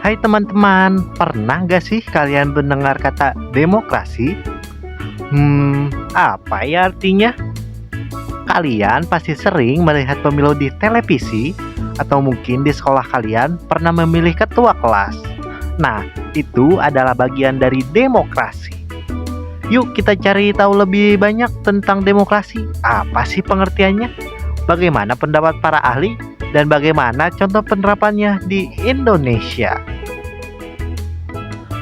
Hai teman-teman, pernah gak sih kalian mendengar kata demokrasi? Apa ya artinya? Kalian pasti sering melihat pemilu di televisi, atau mungkin di sekolah kalian pernah memilih ketua kelas. Nah, itu adalah bagian dari demokrasi. Yuk kita cari tahu lebih banyak tentang demokrasi. Apa sih pengertiannya? Bagaimana pendapat para ahli? Dan bagaimana contoh penerapannya di Indonesia?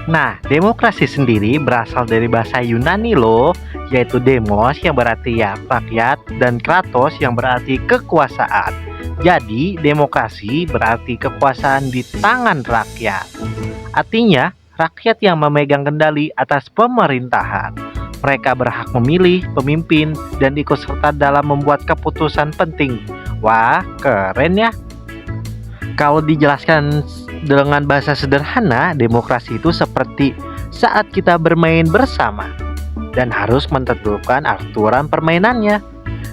Nah, demokrasi sendiri berasal dari bahasa Yunani loh, yaitu demos yang berarti ya rakyat dan kratos yang berarti kekuasaan. Jadi, demokrasi berarti kekuasaan di tangan rakyat. Artinya, rakyat yang memegang kendali atas pemerintahan. Mereka berhak memilih pemimpin dan ikut serta dalam membuat keputusan penting. Wah, keren ya. Kalau dijelaskan dengan bahasa sederhana, demokrasi itu seperti saat kita bermain bersama dan harus menentukan aturan permainannya.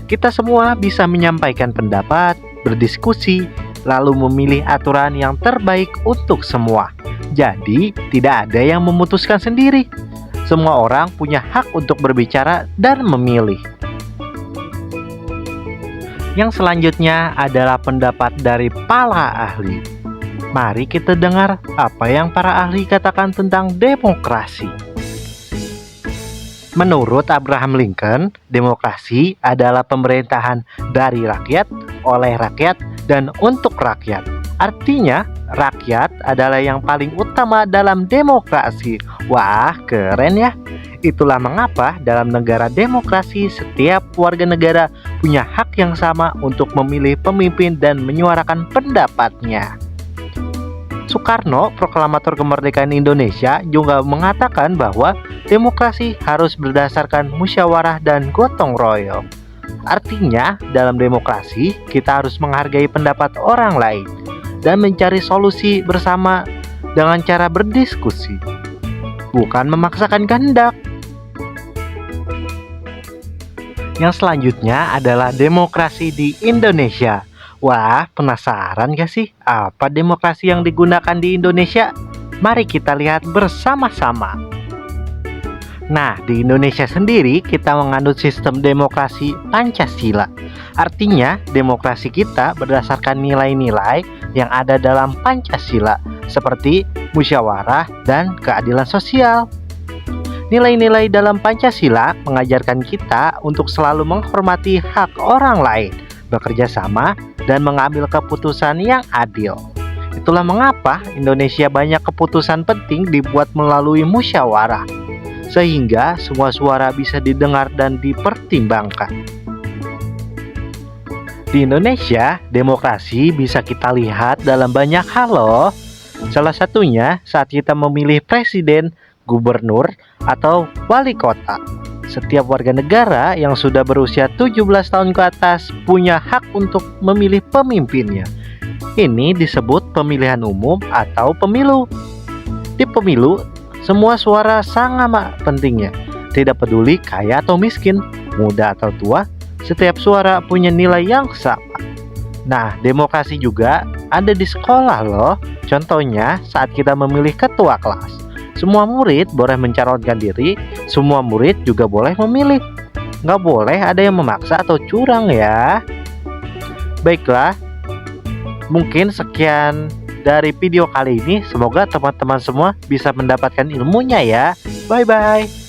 Kita semua bisa menyampaikan pendapat, berdiskusi, lalu memilih aturan yang terbaik untuk semua. Jadi, tidak ada yang memutuskan sendiri. Semua orang punya hak untuk berbicara dan memilih. Yang selanjutnya adalah pendapat dari para ahli. Mari kita dengar apa yang para ahli katakan tentang demokrasi. Menurut Abraham Lincoln, demokrasi adalah pemerintahan dari rakyat, oleh rakyat, dan untuk rakyat. Artinya, rakyat adalah yang paling utama dalam demokrasi. Wah, keren ya. Itulah mengapa dalam negara demokrasi setiap warga negara punya hak yang sama untuk memilih pemimpin dan menyuarakan pendapatnya. Soekarno, proklamator kemerdekaan Indonesia, juga mengatakan bahwa demokrasi harus berdasarkan musyawarah dan gotong royong. Artinya, dalam demokrasi kita harus menghargai pendapat orang lain dan mencari solusi bersama dengan cara berdiskusi, bukan memaksakan kehendak. Yang selanjutnya adalah demokrasi di Indonesia. Wah, penasaran gak sih apa demokrasi yang digunakan di Indonesia? Mari kita lihat bersama-sama. Nah, di Indonesia sendiri kita menganut sistem demokrasi Pancasila. Artinya, demokrasi kita berdasarkan nilai-nilai yang ada dalam Pancasila, seperti musyawarah dan keadilan sosial. Nilai-nilai dalam Pancasila mengajarkan kita untuk selalu menghormati hak orang lain, bekerja sama, dan mengambil keputusan yang adil. Itulah mengapa Indonesia banyak keputusan penting dibuat melalui musyawarah, sehingga semua suara bisa didengar dan dipertimbangkan. Di Indonesia, demokrasi bisa kita lihat dalam banyak hal loh. Salah satunya saat kita memilih presiden, gubernur, atau wali kota. Setiap warga negara yang sudah berusia 17 tahun ke atas punya hak untuk memilih pemimpinnya. Ini disebut pemilihan umum atau pemilu. Di pemilu, semua suara sangat pentingnya. Tidak peduli kaya atau miskin, muda atau tua, setiap suara punya nilai yang sama. Nah, demokrasi juga ada di sekolah loh. Contohnya saat kita memilih ketua kelas. Semua murid boleh mencalonkan diri, semua murid juga boleh memilih. Nggak boleh ada yang memaksa atau curang ya. Baiklah, mungkin sekian dari video kali ini. Semoga teman-teman semua bisa mendapatkan ilmunya ya. Bye-bye.